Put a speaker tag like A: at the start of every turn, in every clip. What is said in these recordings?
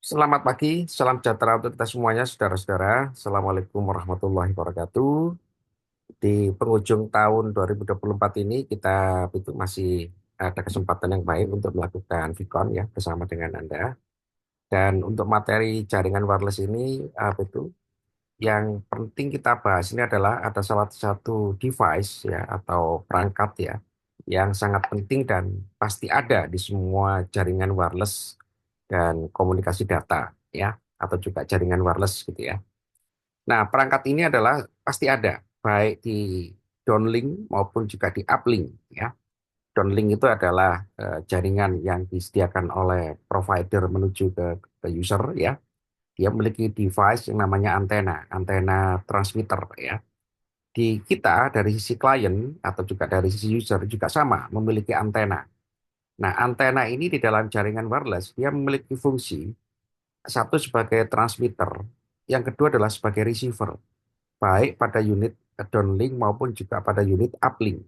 A: Selamat pagi, salam sejahtera untuk kita semuanya, saudara-saudara. Assalamualaikum warahmatullahi wabarakatuh. Di penghujung tahun 2024 ini, kita itu masih ada kesempatan yang baik untuk melakukan Vicon ya bersama dengan Anda. Dan untuk materi jaringan wireless ini, apa itu yang penting kita bahas ini adalah ada salah satu device ya atau perangkat ya yang sangat penting dan pasti ada di semua jaringan wireless dan komunikasi data ya atau juga jaringan wireless gitu ya. Nah, perangkat ini adalah pasti ada baik di downlink maupun juga di uplink ya. Downlink itu adalah jaringan yang disediakan oleh provider menuju ke user ya. Dia memiliki device yang namanya antena, antena transmitter ya. Di kita dari sisi klien atau juga dari sisi user juga sama memiliki antena. Nah, antena ini di dalam jaringan wireless dia memiliki fungsi satu sebagai transmitter, yang kedua adalah sebagai receiver, baik pada unit downlink maupun juga pada unit uplink.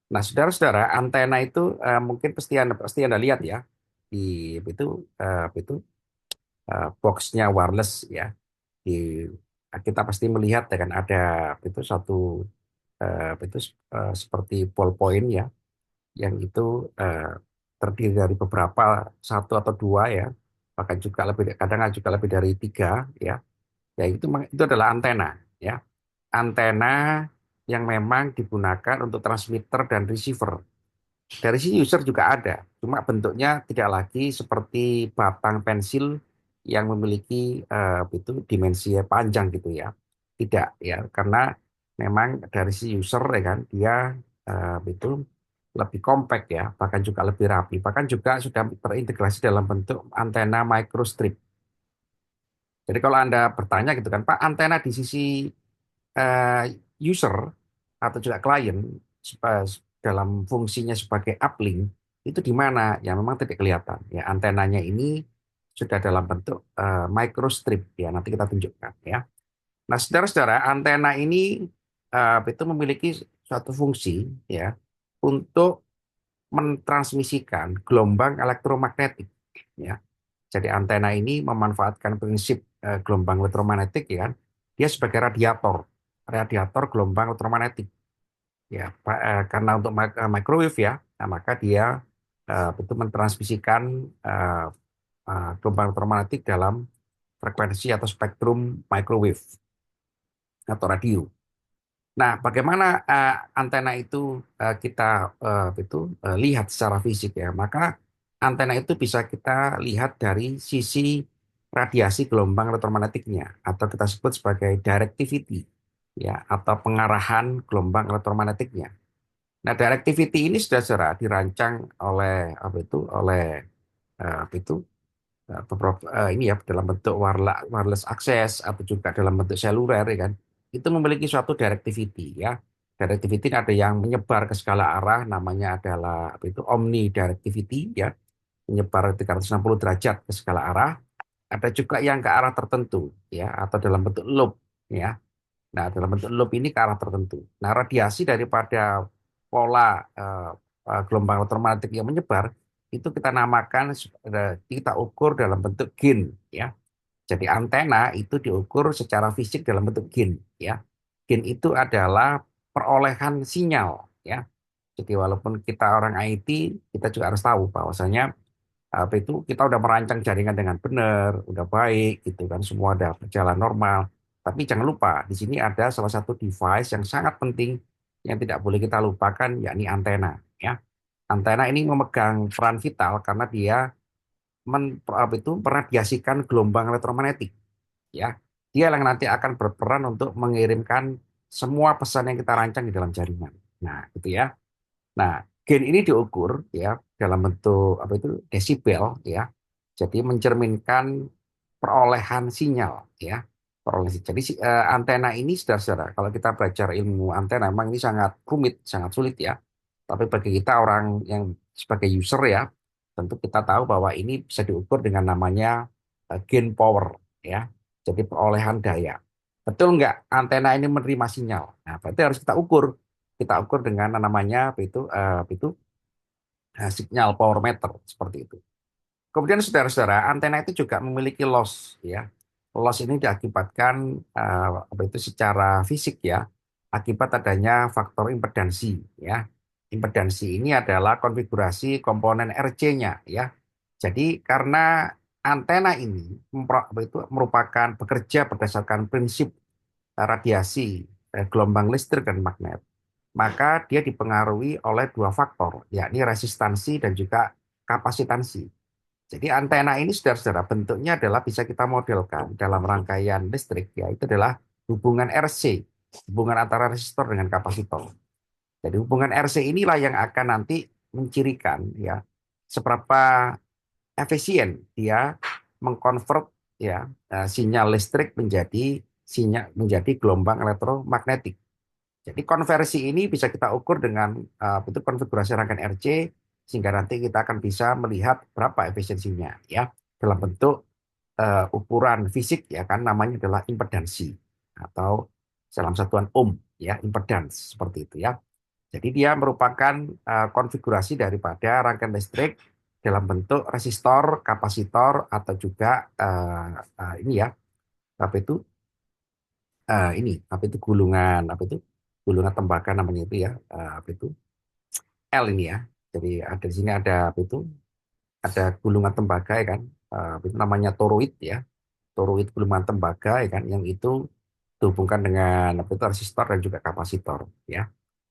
A: Nah, saudara-saudara, antena itu mungkin pasti Anda lihat ya di boxnya wireless ya. Di kita pasti melihat ya kan ada itu satu itu seperti ballpoint ya, yang itu eh, terdiri dari beberapa satu atau dua ya, bahkan juga lebih kadang juga lebih dari tiga ya. Ya itu adalah antena ya. Antena yang memang digunakan untuk transmitter dan receiver. Dari sisi user juga ada, cuma bentuknya tidak lagi seperti batang pensil yang memiliki itu dimensi panjang gitu ya. Tidak ya, karena memang dari sisi user ya kan dia itu lebih compact ya, bahkan juga lebih rapi, bahkan juga sudah terintegrasi dalam bentuk antena microstrip. Jadi kalau Anda bertanya gitu kan, Pak, antena di sisi eh, user atau juga klien dalam fungsinya sebagai uplink itu di mana? Ya memang tidak kelihatan. Ya antenanya ini sudah dalam bentuk microstrip ya nanti kita tunjukkan ya. Nah, saudara-saudara, antena ini itu memiliki suatu fungsi ya untuk mentransmisikan gelombang elektromagnetik ya. Jadi antena ini memanfaatkan prinsip gelombang elektromagnetik ya kan. Dia sebagai radiator, radiator gelombang elektromagnetik. Ya, karena untuk microwave ya, nah, maka dia betul mentransmisikan eh, gelombang elektromagnetik dalam frekuensi atau spektrum microwave atau radio. Nah, bagaimana antena itu kita lihat secara fisik ya? Maka antena itu bisa kita lihat dari sisi radiasi gelombang elektromagnetiknya atau kita sebut sebagai directivity ya atau pengarahan gelombang elektromagnetiknya. Nah, directivity ini sudah dirancang oleh oleh apa itu beberapa ini ya dalam bentuk wireless access atau juga dalam bentuk seluler ya kan. Itu memiliki suatu directivity ya. Directivity ini ada yang menyebar ke segala arah namanya adalah apa itu omnidirectivity ya, menyebar 360 derajat ke segala arah. Ada juga yang ke arah tertentu ya atau dalam bentuk loop ya. Nah, dalam bentuk loop ini ke arah tertentu. Nah, radiasi daripada pola gelombang elektromagnetik yang menyebar itu kita namakan kita ukur dalam bentuk gain ya. Jadi antena itu diukur secara fisik dalam bentuk gain ya. Gain itu adalah perolehan sinyal ya. Jadi walaupun kita orang IT, kita juga harus tahu bahwasanya apa itu kita udah merancang jaringan dengan benar, udah baik gitu kan, semua udah berjalan normal. Tapi jangan lupa di sini ada salah satu device yang sangat penting yang tidak boleh kita lupakan yakni antena ya. Antena ini memegang peran vital karena dia apa itu meradiasikan gelombang elektromagnetik ya. Dia yang nanti akan berperan untuk mengirimkan semua pesan yang kita rancang di dalam jaringan. Nah, gitu ya. Nah, gain ini diukur ya dalam bentuk apa itu desibel ya. Jadi mencerminkan perolehan sinyal ya. Jadi antena ini saudara-saudara, kalau kita belajar ilmu antena memang ini sangat rumit, sangat sulit ya. Tapi bagi kita orang yang sebagai user ya, tentu kita tahu bahwa ini bisa diukur dengan namanya gain power ya. Jadi perolehan daya. Betul nggak antena ini menerima sinyal? Nah, berarti harus kita ukur. Kita ukur dengan namanya apa itu signal power meter seperti itu. Kemudian saudara-saudara, antena itu juga memiliki loss ya. Loss ini diakibatkan apa itu secara fisik ya, akibat adanya faktor impedansi ya. Impedansi ini adalah konfigurasi komponen RC-nya ya. Jadi karena antena ini apa itu merupakan bekerja berdasarkan prinsip radiasi, gelombang listrik dan magnet, maka dia dipengaruhi oleh dua faktor, yakni resistansi dan juga kapasitansi. Jadi antena ini saudara-saudara bentuknya adalah bisa kita modelkan dalam rangkaian listrik ya itu adalah hubungan RC, hubungan antara resistor dengan kapasitor. Jadi hubungan RC inilah yang akan nanti mencirikan ya seberapa efisien dia mengkonvert ya sinyal listrik menjadi gelombang elektromagnetik. Jadi konversi ini bisa kita ukur dengan bentuk konfigurasi rangkaian RC sehingga nanti kita akan bisa melihat berapa efisiensinya ya dalam bentuk ukuran fisik ya kan namanya adalah impedansi atau dalam satuan ohm ya impedans seperti itu ya. Jadi dia merupakan konfigurasi daripada rangkaian listrik dalam bentuk resistor, kapasitor atau juga ini ya apa itu apa itu gulungan apa itu gulungan tembaga namanya itu ya apa itu L ini ya. Jadi ada di sini ada apa itu ada gulungan tembaga ya kan. Apa itu namanya toroid ya. Toroid gulungan tembaga ya kan yang itu dihubungkan dengan apa itu resistor dan juga kapasitor ya.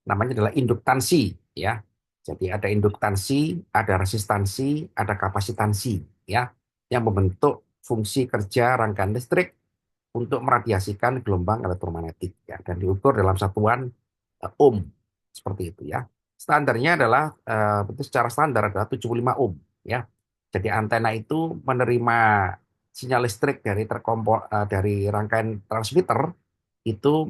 A: Namanya adalah induktansi ya. Jadi ada induktansi, ada resistansi, ada kapasitansi ya yang membentuk fungsi kerja rangkaian listrik untuk meradiasikan gelombang elektromagnetik ya dan diukur dalam satuan ohm seperti itu ya. Standarnya adalah itu secara standar adalah 75 ohm ya. Jadi antena itu menerima sinyal listrik dari rangkaian transmitter itu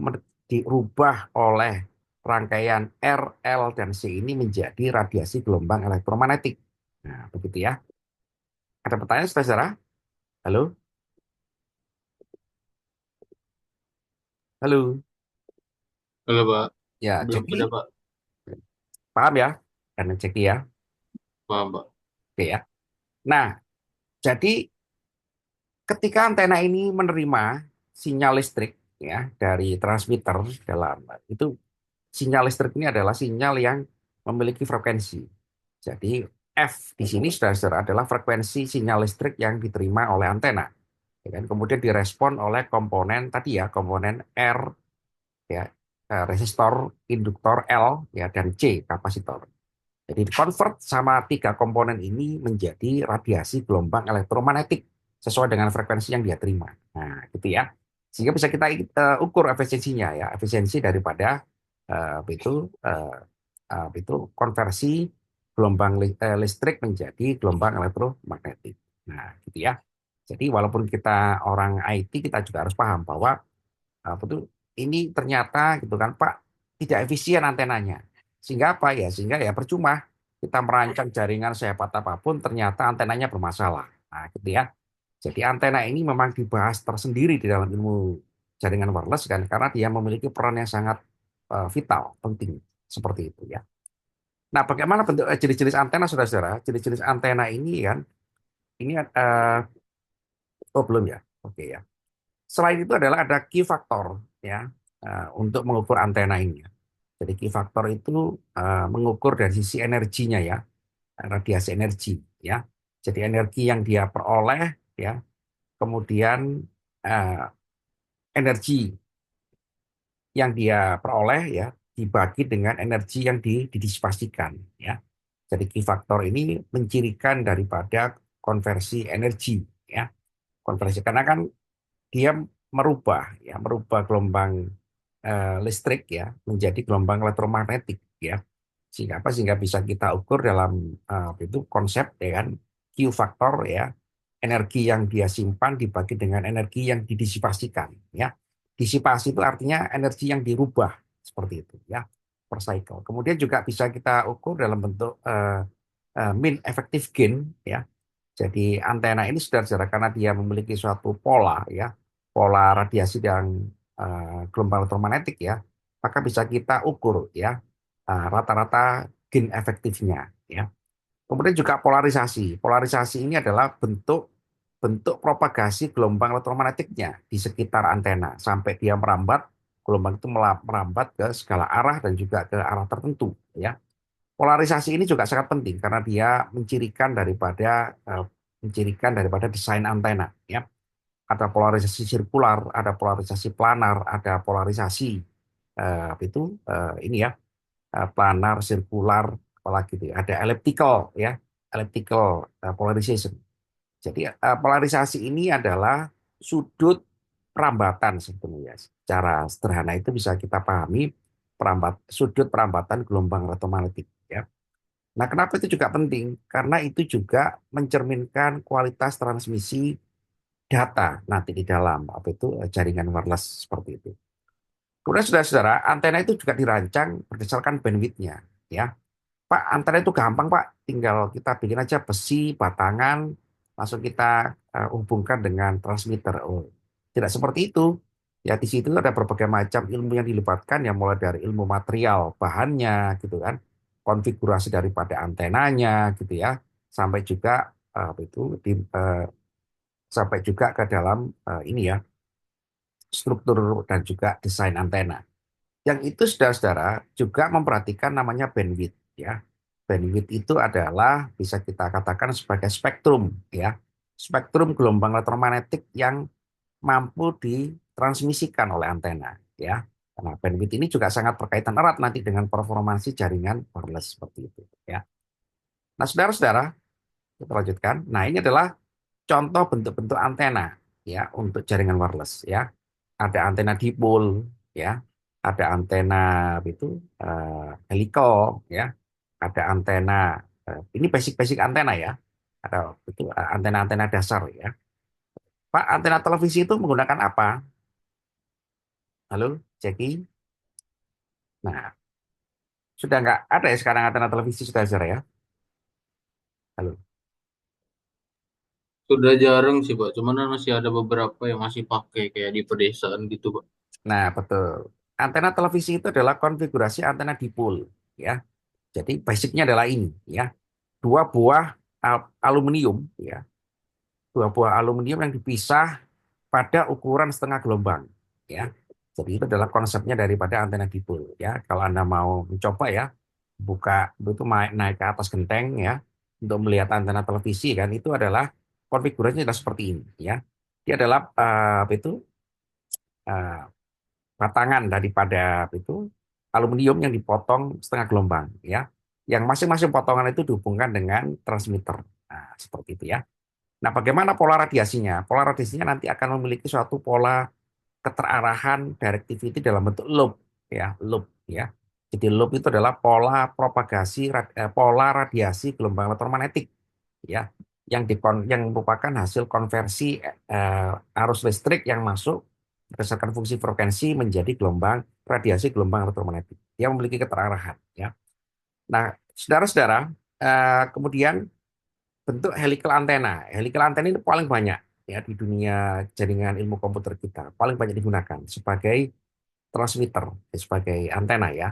A: dirubah oleh rangkaian R, L, dan C ini menjadi radiasi gelombang elektromagnetik. Nah, begitu ya. Ada pertanyaan, saudara? Halo? Halo?
B: Halo Pak,
A: Ya,
B: belum ada
A: Ceki,
B: Pak.
A: paham ya? Karena Ceki ya.
B: Paham Pak.
A: Oke ya. Nah, jadi ketika antena ini menerima sinyal listrik ya dari transmitter dalam itu sinyal listrik ini adalah sinyal yang memiliki frekuensi. Jadi F di sini saudara-saudara adalah frekuensi sinyal listrik yang diterima oleh antena. Ya kan? Kemudian direspon oleh komponen tadi ya, komponen R ya, resistor, induktor L ya dan C kapasitor. Jadi dikonvert sama tiga komponen ini menjadi radiasi gelombang elektromagnetik sesuai dengan frekuensi yang dia terima. Nah, gitu ya. Sehingga bisa kita ukur efisiensinya ya, efisiensi daripada itu konversi gelombang listrik menjadi gelombang elektromagnetik. Nah, gitu ya. Jadi walaupun kita orang IT, kita juga harus paham bahwa apa tuh ini ternyata gitu kan Pak tidak efisien antenanya. Sehingga apa ya? Sehingga ya percuma kita merancang jaringan sehebat apapun ternyata antenanya bermasalah. Nah, gitu ya. Jadi antena ini memang dibahas tersendiri di dalam ilmu jaringan wireless kan karena dia memiliki peran yang sangat vital, penting seperti itu ya. Nah, bagaimana bentuk jenis-jenis antena saudara-saudara? Jenis-jenis antena ini kan ini oh belum ya. Oke ya. Selain itu adalah ada key factor ya untuk mengukur antena ini. Ya. Jadi key factor itu mengukur dari sisi energinya ya, radiasi energi ya. Jadi energi yang dia peroleh ya, kemudian eh, energi yang dia peroleh ya dibagi dengan energi yang didisipasikan ya. Jadi key factor ini mencirikan daripada konversi energi ya. Konversi karena kan dia merubah gelombang listrik ya menjadi gelombang elektromagnetik ya sehingga apa sehingga bisa kita ukur dalam itu konsep ya kan Q faktor ya energi yang dia simpan dibagi dengan energi yang didisipasikan ya disipasi itu artinya energi yang dirubah seperti itu ya per cycle kemudian juga bisa kita ukur dalam bentuk mean effective gain ya jadi antena ini saudara-saudara karena dia memiliki suatu pola ya, pola radiasi dan gelombang elektromagnetik ya, maka bisa kita ukur ya rata-rata gain efektifnya ya. Kemudian juga polarisasi. Polarisasi ini adalah bentuk bentuk propagasi gelombang elektromagnetiknya di sekitar antena sampai dia merambat, gelombang itu merambat ke segala arah dan juga ke arah tertentu, ya. Polarisasi ini juga sangat penting karena dia mencirikan daripada desain antena, ya. Ada polarisasi sirkular, ada polarisasi planar, ada polarisasi ini ya, planar, sirkular, apalagi itu ya. Ada elliptical ya, elliptical polarization. Jadi polarisasi ini adalah sudut perambatan sebetulnya. Secara sederhana itu bisa kita pahami sudut perambatan gelombang elektromagnetik ya. Nah, kenapa itu juga penting? Karena itu juga mencerminkan kualitas transmisi data nanti di dalam apa itu jaringan wireless seperti itu. Kemudian saudara-saudara, antena itu juga dirancang berdasarkan bandwidth-nya ya. Pak, antara itu gampang, Pak. Tinggal kita bikin aja besi, batangan, langsung kita hubungkan dengan transmitter. Oh, tidak seperti itu. Ya, di situ ada berbagai macam ilmu yang dilibatkan, yang mulai dari ilmu material, bahannya, gitu kan, konfigurasi daripada antenanya, gitu ya, sampai juga sampai juga ke dalam ini ya, struktur dan juga desain antena. Yang itu saudara-saudara juga memperhatikan namanya bandwidth ya. Bandwidth itu adalah bisa kita katakan sebagai spektrum ya. Spektrum gelombang elektromagnetik yang mampu ditransmisikan oleh antena ya. Karena bandwidth ini juga sangat berkaitan erat nanti dengan performansi jaringan wireless seperti itu ya. Nah, saudara-saudara, kita lanjutkan. Nah, ini adalah contoh bentuk-bentuk antena ya untuk jaringan wireless ya. Ada antena dipole ya, ada antena itu helical ya, ada antena ini basic-basic antena ya. Ada itu antena-antena dasar ya. Pak, antena televisi itu menggunakan apa? Halo, Jackie. Nah, sudah nggak ada ya sekarang antena televisi sudah ya? Halo.
B: Sudah jarang sih, Pak. Cuman kan masih ada beberapa yang masih pakai kayak di pedesaan gitu, Pak.
A: Nah, betul. Antena televisi itu adalah konfigurasi antena dipole ya. Jadi basicnya adalah ini ya. Dua buah aluminium ya. Dua buah aluminium yang dipisah pada ukuran setengah gelombang ya. Jadi itu adalah konsepnya daripada antena dipole ya. Kalau Anda mau mencoba ya, buka itu naik ke atas genteng ya untuk melihat antena televisi kan, itu adalah konfigurasinya adalah seperti ini ya. Dia adalah eh, batangan daripada itu aluminium yang dipotong setengah gelombang ya. Yang masing-masing potongan itu dihubungkan dengan transmitter. Nah, seperti itu ya. Nah, bagaimana pola radiasinya? Pola radiasinya nanti akan memiliki suatu pola keterarahan directivity dalam bentuk loop ya, loop ya. Jadi loop itu adalah pola radiasi gelombang elektromagnetik ya, yang merupakan hasil konversi arus listrik yang masuk berdasarkan fungsi frekuensi menjadi radiasi gelombang elektromagnetik. Dia memiliki keterarahan ya. Nah, saudara-saudara, kemudian bentuk helical antena. Helical antena ini paling banyak ya di dunia jaringan ilmu komputer kita. Paling banyak digunakan sebagai transmitter, sebagai antena ya.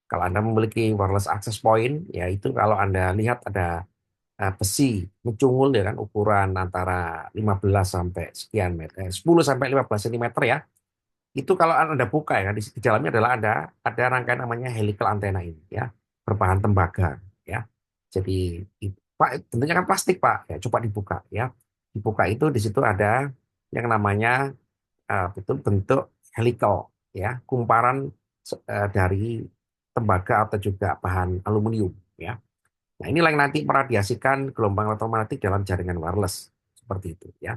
A: Kalau Anda memiliki wireless access point, ya itu kalau Anda lihat ada besi mencungul ya kan ukuran antara 15 sampai sekian meter, 10 sampai 15 cm ya. Itu kalau Anda buka ya, di dalamnya adalah ada rangkaian namanya helical antena ini ya, berbahan tembaga ya. Jadi Pak, tentunya kan plastik Pak. Ya, coba dibuka ya. Dibuka itu di situ ada yang namanya betul bentuk helical ya, kumparan dari tembaga atau juga bahan aluminium ya. Nah, inilah yang nanti meradiasikan gelombang elektromagnetik dalam jaringan wireless seperti itu ya.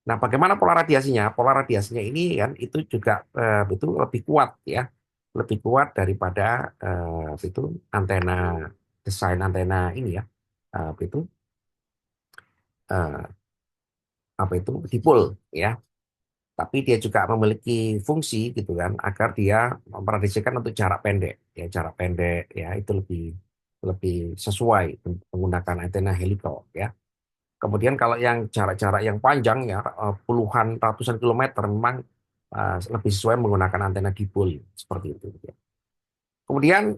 A: Nah, bagaimana pola radiasinya? Pola radiasinya ini kan itu juga itu lebih kuat ya, lebih kuat daripada itu antena desain antena ini ya, itu eh, apa itu dipol ya. Tapi dia juga memiliki fungsi gitu kan, agar dia memprediksikan untuk jarak pendek ya, jarak pendek ya itu lebih lebih sesuai menggunakan antena helical ya. Kemudian kalau yang jarak-jarak yang panjang ya puluhan ratusan kilometer memang lebih sesuai menggunakan antena dipol seperti itu ya. Kemudian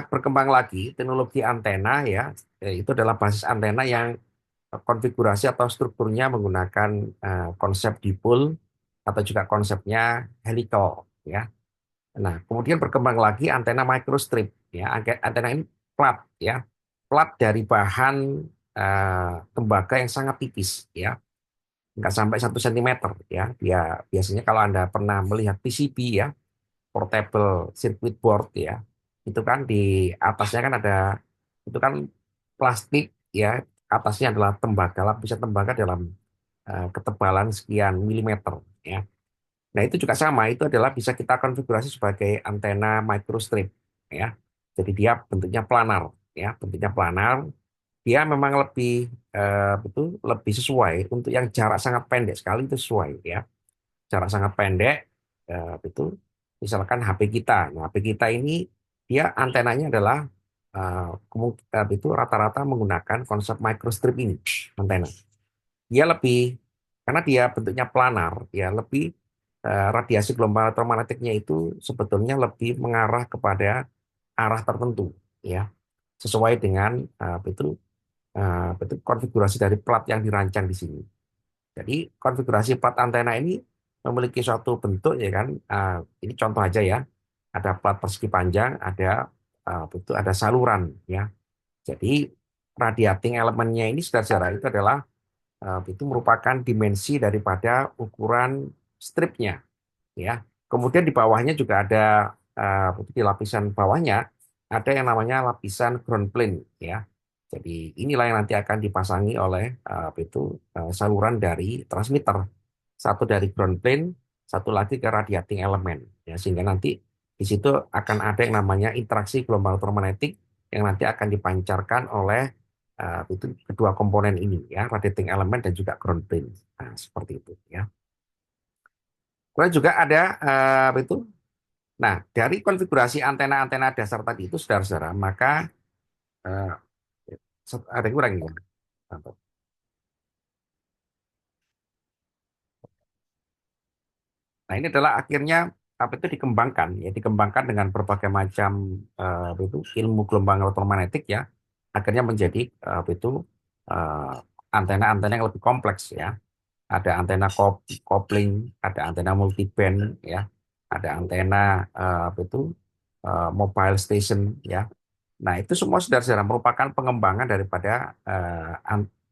A: berkembang lagi teknologi antena ya, itu adalah basis antena yang konfigurasi atau strukturnya menggunakan konsep dipol atau juga konsepnya helical ya. Nah, kemudian berkembang lagi antena microstrip ya. Antena ini plat ya. Plat dari bahan tembaga yang sangat tipis ya. Nggak sampai 1 sentimeter ya. Dia biasanya kalau Anda pernah melihat PCB ya, portable circuit board ya. Itu kan di atasnya kan ada itu kan plastik ya, atasnya adalah tembaga, lapisan tembaga dalam ketebalan sekian milimeter ya. Nah, itu juga sama, itu adalah bisa kita konfigurasi sebagai antena microstrip ya. Jadi dia bentuknya planar ya, bentuknya planar. Dia memang lebih betul lebih sesuai untuk yang jarak sangat pendek sekali itu sesuai ya. Jarak sangat pendek betul. Misalkan HP kita. Nah, HP kita ini dia antenanya adalah itu rata-rata menggunakan konsep microstrip ini antena. Dia lebih karena dia bentuknya planar, ya lebih radiasi gelombang elektromagnetiknya itu sebetulnya lebih mengarah kepada arah tertentu, ya sesuai dengan betul konfigurasi dari plat yang dirancang di sini. Jadi konfigurasi plat antena ini memiliki suatu bentuk ya kan, ini contoh aja ya, ada plat persegi panjang, ada betul ada saluran ya. Jadi radiating elemennya ini saudara-saudara itu adalah itu merupakan dimensi daripada ukuran stripnya ya. Kemudian di bawahnya juga ada di lapisan bawahnya ada yang namanya lapisan ground plane ya. Jadi inilah yang nanti akan dipasangi oleh saluran dari transmitter. Satu dari ground plane, satu lagi ke radiating element ya, sehingga nanti di situ akan ada yang namanya interaksi gelombang elektromagnetik yang nanti akan dipancarkan oleh itu kedua komponen ini ya, radiating element dan juga ground plane. Nah, seperti itu ya. Kemudian juga ada itu. Nah, dari konfigurasi antena-antena dasar tadi itu, saudara-saudara, maka eh, ada yang kurang ya. Nah, ini adalah akhirnya apa itu dikembangkan ya, dikembangkan dengan berbagai macam apa itu ilmu gelombang elektromagnetik ya, akhirnya menjadi apa itu eh, antena-antena yang lebih kompleks ya. Ada antena kopling, ada antena multiband ya, ada antena apa itu mobile station ya. Nah, itu semua saudara-saudara merupakan pengembangan daripada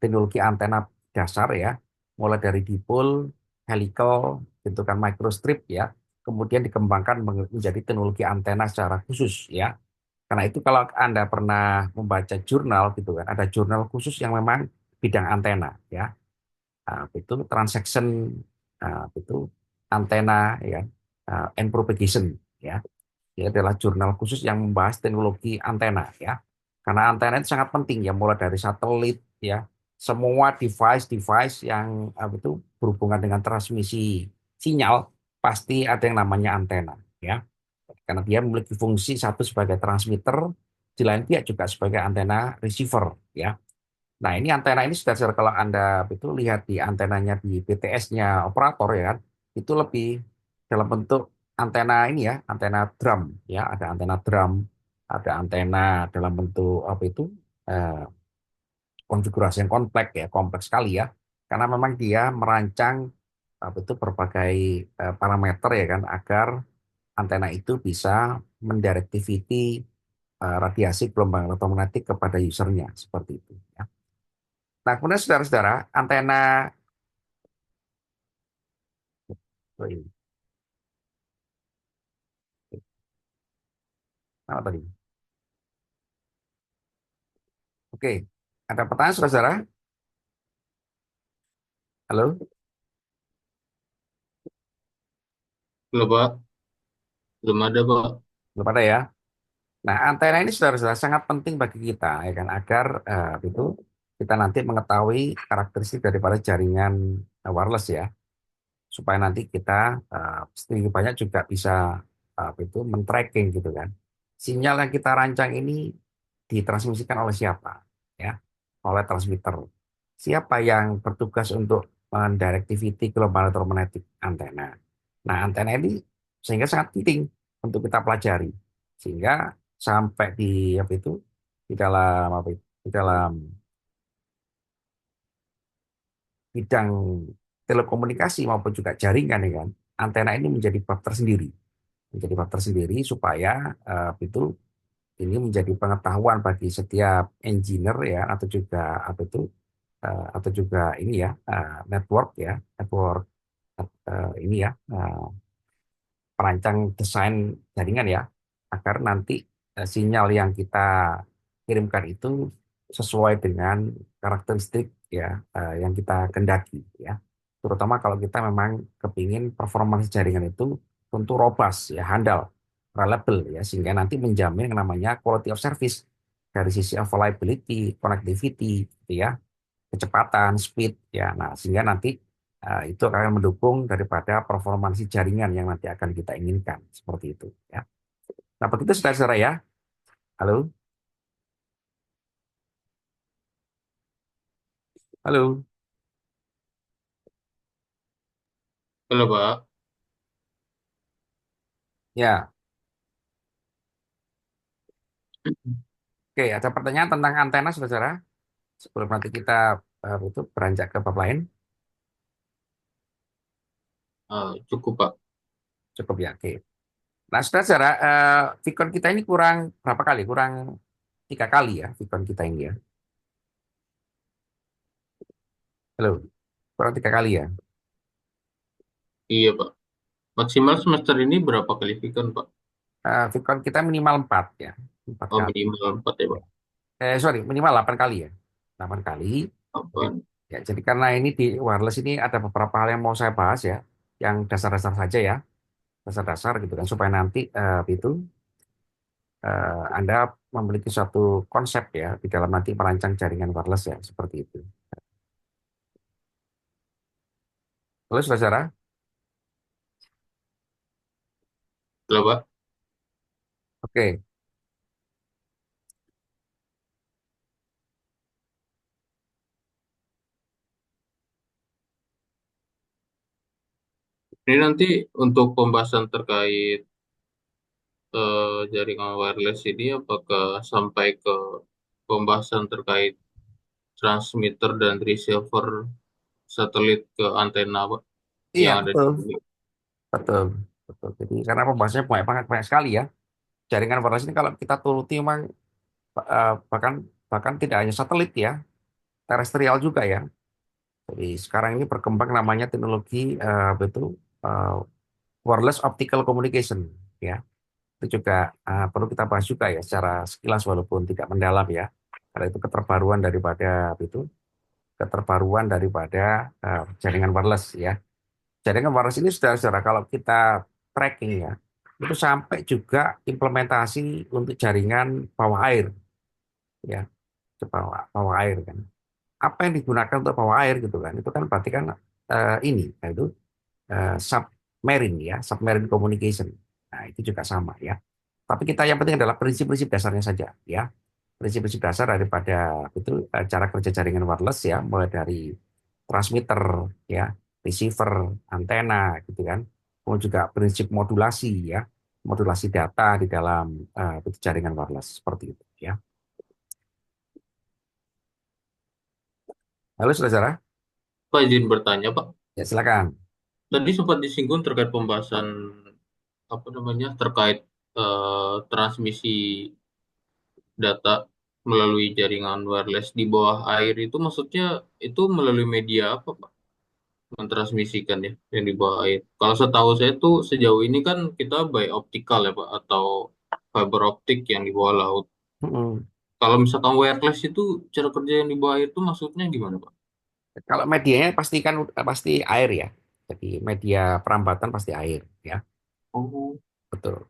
A: teknologi antena dasar ya, mulai dari dipol, helical, bentukan microstrip ya, kemudian dikembangkan menjadi teknologi antena secara khusus ya. Karena itu kalau Anda pernah membaca jurnal gitu kan, ada jurnal khusus yang memang bidang antena ya. Itu transaction itu antena ya, and propagation ya. Ini adalah jurnal khusus yang membahas teknologi antena ya. Karena antena itu sangat penting ya, mulai dari satelit ya, semua device-device yang itu berhubungan dengan transmisi sinyal pasti ada yang namanya antena ya. Karena dia memiliki fungsi satu sebagai transmitter, di lain pihak juga sebagai antena receiver ya. Nah, ini antena ini sudah kalau Anda itu lihat di antenanya di BTS-nya operator ya kan, itu lebih dalam bentuk antena ini ya, antena drum ya, ada antena drum, ada antena dalam bentuk apa itu eh, konfigurasi yang kompleks ya, kompleks sekali ya. Karena memang dia merancang apa itu berbagai parameter ya kan agar antena itu bisa mendirectivity radiasi gelombang elektromagnetik kepada usernya seperti itu ya. Nah, kemudian saudara-saudara, antena oh ini, apa tadi? Oke, ada pertanyaan saudara-saudara? Halo,
B: Belum Pak, belum ada Pak.
A: belum ada ya? Nah, antena ini saudara-saudara sangat penting bagi kita, ya kan, agar itu kita nanti mengetahui karakteristik daripada jaringan wireless ya, supaya nanti kita sedikit banyak juga bisa itu men-tracking gitu kan. Sinyal yang kita rancang ini ditransmisikan oleh siapa? Ya, oleh transmitter. Siapa yang bertugas untuk mendirectivity gelombang elektromagnetik antena? Nah, antena ini sehingga sangat penting untuk kita pelajari. Sehingga sampai di apa itu di dalam apa itu? di dalam bidang telekomunikasi maupun juga jaringan ya kan, antena ini menjadi bab tersendiri, supaya itu ini menjadi pengetahuan bagi setiap engineer ya, atau juga apa itu atau juga ini ya, network ini ya, perancang desain jaringan ya, agar nanti sinyal yang kita kirimkan itu sesuai dengan karakteristik ya, yang kita kendaki ya. Terutama kalau kita memang kepingin performa jaringan itu tentu robust ya, handal, reliable ya, sehingga nanti menjamin yang namanya quality of service dari sisi availability, connectivity gitu ya, kecepatan, speed ya. Nah, sehingga nanti itu akan mendukung daripada performansi jaringan yang nanti akan kita inginkan seperti itu ya. Nah, begitu saudara-saudara ya. Halo, halo.
B: Kalau Pak,
A: Ya, oke. Ada pertanyaan tentang antena, saudara? Sebelum nanti kita itu beranjak ke bab lain,
B: cukup Pak.
A: cukup ya. Oke. Nah, saudara-saudara, Vicon kita ini kurang berapa kali? Kurang 3 kali ya, Vicon kita ini ya. Halo, kurang 3 kali ya.
B: Iya Pak. Maksimal semester ini berapa kali Vicon Pak?
A: Vicon kita minimal 4 ya, 4
B: Oh
A: kali.
B: minimal 4 ya Pak.
A: Sorry, minimal 8 kali ya. 8 kali. Jadi,
B: Apa?
A: ya, jadi karena ini di wireless ini ada beberapa hal yang mau saya bahas ya, yang dasar-dasar saja ya, dasar-dasar gitu kan, supaya nanti itu Anda memiliki suatu konsep ya di dalam nanti merancang jaringan wireless ya, seperti itu. Lalu saudara,
B: Kalau Pak,
A: oke,
B: ini nanti untuk pembahasan terkait jaringan wireless ini apakah sampai ke pembahasan terkait transmitter dan receiver satelit ke antena Pak,
A: iya
B: yang ada di
A: betul,
B: bumi?
A: betul, betul. Jadi karena pembahasannya banyak banget, banyak sekali ya. Jaringan wireless ini kalau kita turuti memang bahkan bahkan tidak hanya satelit ya, terestrial juga ya. Jadi sekarang ini berkembang namanya teknologi apa itu eh, wireless optical communication ya. Itu juga perlu kita bahas juga ya secara sekilas walaupun tidak mendalam ya. Karena itu keterbaruan daripada jaringan wireless ya. Jaringan wireless ini saudara-saudara kalau kita tracking ya, itu sampai juga implementasi untuk jaringan bawah air ya, bawah air kan. Apa yang digunakan untuk bawah air gitu kan? Itu kan berarti kan ini, yaitu submarine ya, submarine communication. Nah, itu juga sama ya. Tapi kita yang penting adalah prinsip-prinsip dasarnya saja ya. Prinsip-prinsip dasar daripada itu cara kerja jaringan wireless ya, mulai dari transmitter ya, receiver, antena gitu kan. Kemudian juga prinsip modulasi ya, modulasi data di dalam itu jaringan wireless seperti itu ya. Lalu saudara,
B: Pak izin bertanya Pak,
A: ya silakan.
B: tadi sempat disinggung terkait pembahasan apa namanya terkait transmisi data melalui jaringan wireless di bawah air itu maksudnya itu melalui media apa Pak? Mentransmisikan ya yang di bawah air. Kalau setahu saya tuh sejauh ini kan kita by optical ya Pak atau fiber optik yang di bawah laut.
A: Mm-mm.
B: Kalau misalkan wireless itu cara kerja yang di bawah air itu maksudnya gimana Pak?
A: Kalau medianya pasti kan pasti air ya. Jadi media perambatan pasti air ya.
B: Oh,
A: Betul.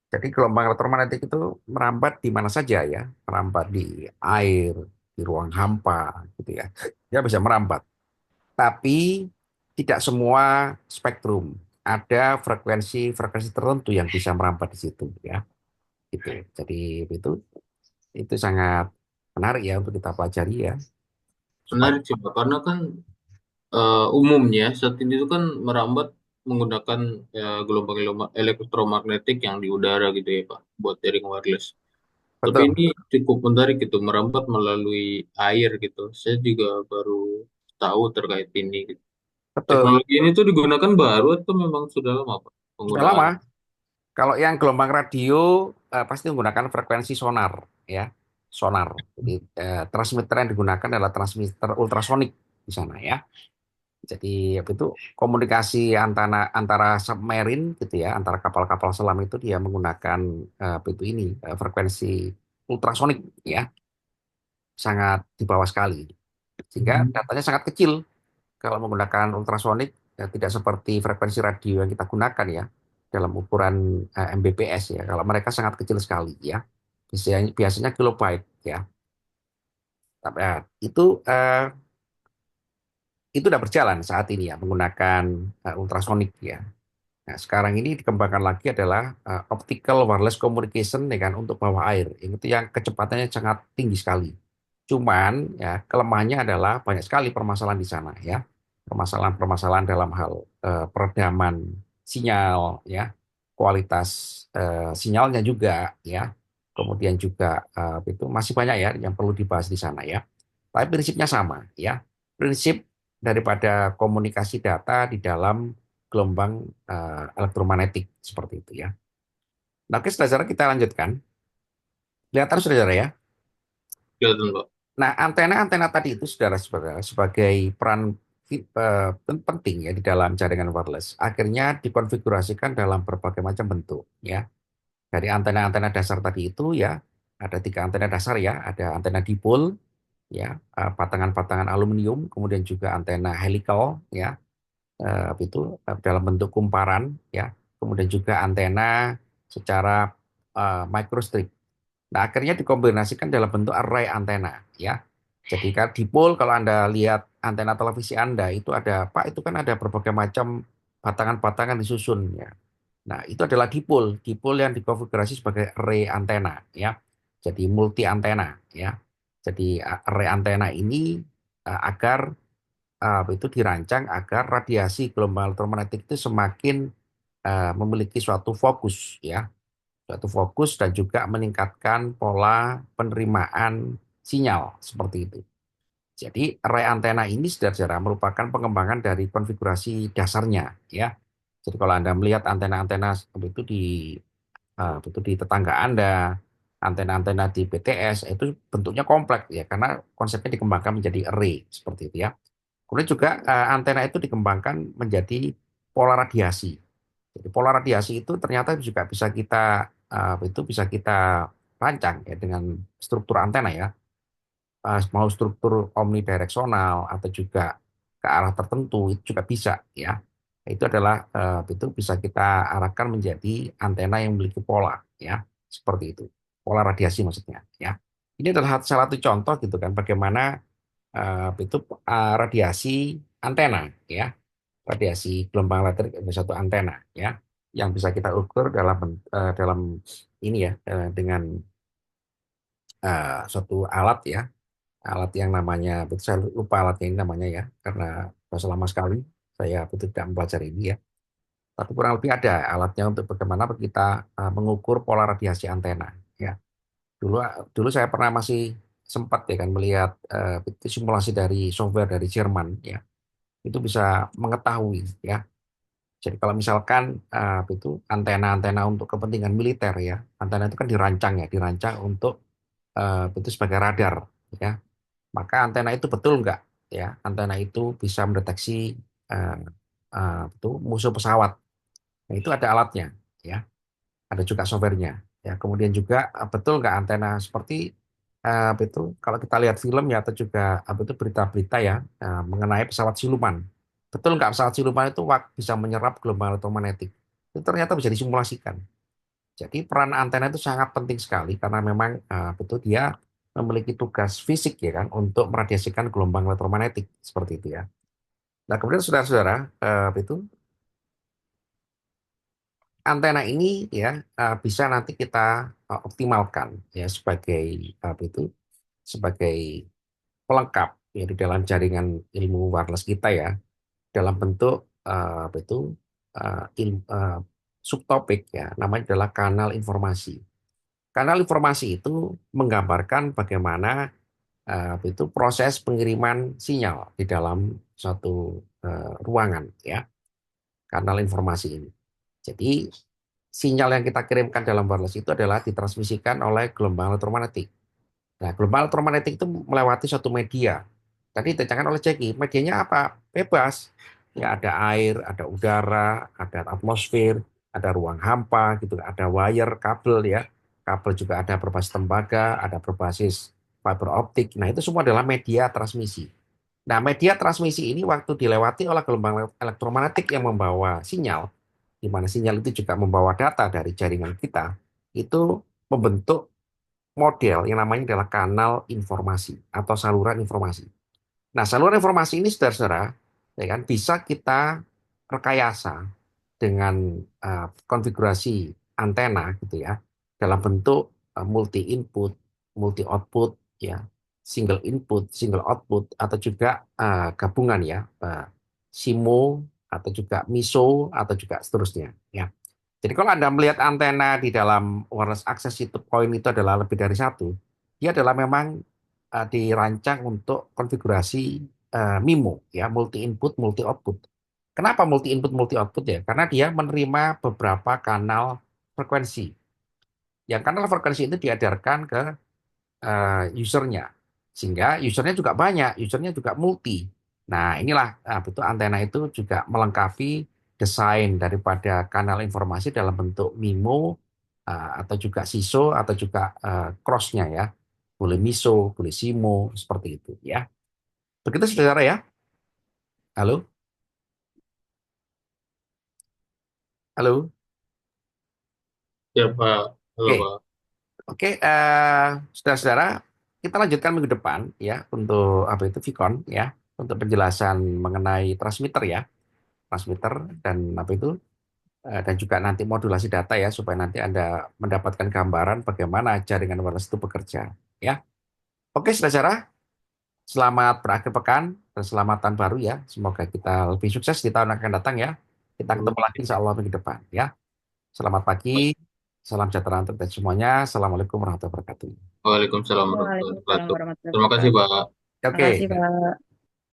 A: Jadi gelombang elektromagnetik itu merambat di mana saja ya. Merambat di air, di ruang hampa gitu ya. Dia bisa merambat. Tapi tidak semua spektrum. Ada frekuensi tertentu yang bisa merambat di situ ya. Gitu. Jadi itu sangat menarik ya untuk kita pelajari ya. Supaya
B: menarik sih Pak karena kan umumnya saat ini itu kan merambat menggunakan gelombang elektromagnetik yang di udara gitu ya Pak buat jaring wireless. Tapi
A: betul,
B: ini cukup menarik gitu, merambat melalui air gitu. Saya juga baru tahu terkait ini, gitu.
A: betul.
B: Teknologi ini tuh digunakan baru atau memang sudah lama, Pak,
A: Sudah lama.
B: penggunaannya?
A: Kalau yang gelombang radio pasti menggunakan frekuensi sonar, ya, sonar. Jadi transmitter yang digunakan adalah transmitter ultrasonik di sana, ya. Jadi apa itu komunikasi antara antara submarine gitu ya, antara kapal-kapal selam itu dia menggunakan apa itu ini frekuensi ultrasonik, ya, sangat di bawah sekali. Sehingga datanya sangat kecil kalau menggunakan ultrasonik, ya, tidak seperti frekuensi radio yang kita gunakan ya dalam ukuran Mbps ya. Kalau mereka sangat kecil sekali ya. Biasanya kilobyte ya. Tapi itu sudah berjalan saat ini ya menggunakan ultrasonik ya. Nah, sekarang ini dikembangkan lagi adalah optical wireless communication dengan untuk bawah air. Itu yang kecepatannya sangat tinggi sekali. Cuman ya kelemahannya adalah banyak sekali permasalahan di sana ya. Permasalahan-permasalahan dalam hal peredaman sinyal ya, kualitas sinyalnya juga ya. Kemudian juga itu masih banyak ya yang perlu dibahas di sana ya. Tapi prinsipnya sama ya. Prinsip daripada komunikasi data di dalam gelombang elektromagnetik seperti itu ya. Nah, oke, saudara kita lanjutkan. Kelihatan saudara ya.
B: Kelihatan, Pak.
A: Nah, antena-antena tadi itu saudara-saudara sebagai peran penting ya di dalam jaringan wireless. Akhirnya dikonfigurasikan dalam berbagai macam bentuk ya. Dari antena-antena dasar tadi itu ya ada tiga antena dasar ya. Ada antena dipole ya, batangan-batangan aluminium, kemudian juga antena helical ya, itu dalam bentuk kumparan ya. Kemudian juga antena secara microstrip. Nah, akhirnya dikombinasikan dalam bentuk array antena ya. Jadi kan dipol kalau Anda lihat antena televisi Anda itu ada Pak itu kan ada berbagai macam batangan-batangan disusun ya. Nah, itu adalah dipol, dipol yang dikonfigurasi sebagai array antena ya. Jadi multi antena ya. Jadi array antena ini agar itu dirancang agar radiasi gelombang elektromagnetik itu semakin memiliki suatu fokus ya, suatu fokus dan juga meningkatkan pola penerimaan sinyal seperti itu. Jadi array antena ini saudara merupakan pengembangan dari konfigurasi dasarnya ya. Jadi kalau Anda melihat antena-antena seperti itu di tetangga Anda, antena-antena di BTS itu bentuknya kompleks ya karena konsepnya dikembangkan menjadi array seperti itu ya. Kemudian juga antena itu dikembangkan menjadi pola radiasi. Jadi pola radiasi itu ternyata juga bisa kita rancang ya dengan struktur antena ya. Mau struktur omnidireksional atau juga ke arah tertentu itu juga bisa ya. Itu adalah itu bisa kita arahkan menjadi antena yang memiliki pola ya, seperti itu. Pola radiasi maksudnya ya. Ini adalah salah satu contoh gitu kan bagaimana itu radiasi antena ya, radiasi gelombang elektrik ada satu antena ya yang bisa kita ukur dalam ini ya dengan suatu alat ya, alat yang namanya betul saya lupa alatnya ini namanya ya karena sudah lama sekali saya betul tidak mempelajari ini ya, tapi kurang lebih ada alatnya untuk bagaimana kita mengukur pola radiasi antena ya. Dulu dulu saya pernah masih sempat ya kan melihat itu simulasi dari software dari Jerman ya, itu bisa mengetahui ya. Jadi kalau misalkan itu antena-antena untuk kepentingan militer ya, antena itu kan dirancang ya, dirancang untuk itu sebagai radar ya. Maka antena itu betul nggak ya? Antena itu bisa mendeteksi eh, itu musuh pesawat. Nah, itu ada alatnya ya, ada juga softwarenya. Ya, kemudian juga betul nggak antena seperti itu kalau kita lihat film ya atau juga itu berita-berita ya mengenai pesawat siluman. Betul nggak pesawat siluman itu bisa menyerap gelombang elektromagnetik? Itu ternyata bisa disimulasikan. Jadi peran antena itu sangat penting sekali karena memang betul dia memiliki tugas fisik ya kan untuk meradiasikan gelombang elektromagnetik seperti itu ya. Nah kemudian saudara-saudara itu antena ini ya bisa nanti kita optimalkan ya sebagai itu sebagai pelengkap ya di dalam jaringan ilmu wireless kita ya dalam bentuk apa itu subtopik ya namanya adalah kanal informasi. Kanal informasi itu menggambarkan bagaimana itu proses pengiriman sinyal di dalam suatu ruangan ya, kanal informasi ini. Jadi sinyal yang kita kirimkan dalam wireless itu adalah ditransmisikan oleh gelombang elektromagnetik. Nah, gelombang elektromagnetik itu melewati suatu media. Tadi ditekankan oleh Jackie, medianya apa? Bebas. Ya, ada air, ada udara, ada atmosfer, ada ruang hampa, gitu, ada wire, kabel ya. Kabel juga ada berbasis tembaga, ada berbasis fiber optik. Nah, itu semua adalah media transmisi. Nah, media transmisi ini waktu dilewati oleh gelombang elektromagnetik yang membawa sinyal, di mana sinyal itu juga membawa data dari jaringan kita, itu membentuk model yang namanya adalah kanal informasi atau saluran informasi. Nah, saluran informasi ini saudara-saudara, ya kan, bisa kita rekayasa dengan konfigurasi antena gitu ya, dalam bentuk multi input, multi output ya, single input, single output atau juga gabungan ya, SIMO atau juga MISO atau juga seterusnya ya. Jadi kalau Anda melihat antena di dalam wireless access itu point itu adalah lebih dari satu, dia adalah memang dirancang untuk konfigurasi MIMO ya, multi input multi output. Kenapa multi input multi output ya? Karena dia menerima beberapa kanal frekuensi. Yang kanal frekuensi itu diadarkan ke usernya. Sehingga usernya juga banyak, usernya juga multi. Nah, inilah betul antena itu juga melengkapi desain daripada kanal informasi dalam bentuk MIMO atau juga SISO atau juga cross-nya ya. Boleh MISO, boleh SIMO, seperti itu ya. Begitu saudara ya. Halo? Halo?
B: Ya Pak, halo
A: Oke,
B: Pak.
A: oke, saudara-saudara, kita lanjutkan minggu depan ya untuk apa itu Vicon ya, untuk penjelasan mengenai transmitter ya. Transmitter dan apa itu dan juga nanti modulasi data ya supaya nanti Anda mendapatkan gambaran bagaimana jaringan wireless itu bekerja ya. Oke, saudara, selamat berakhir pekan dan selamat tahun baru ya. Semoga kita lebih sukses di tahun yang akan datang ya. Kita ketemu lagi insya Allah minggu depan ya. Selamat pagi, salam sejahtera untuk kita semuanya. Assalamualaikum warahmatullahi wabarakatuh.
B: Waalaikumsalam warahmatullahi
C: Waalaikumsalam
B: wabarakatuh.
C: warahmatullahi
B: Terima kasih
C: wabarakatuh.
B: Pak.
C: Terima kasih,
A: Oke.
C: Pak.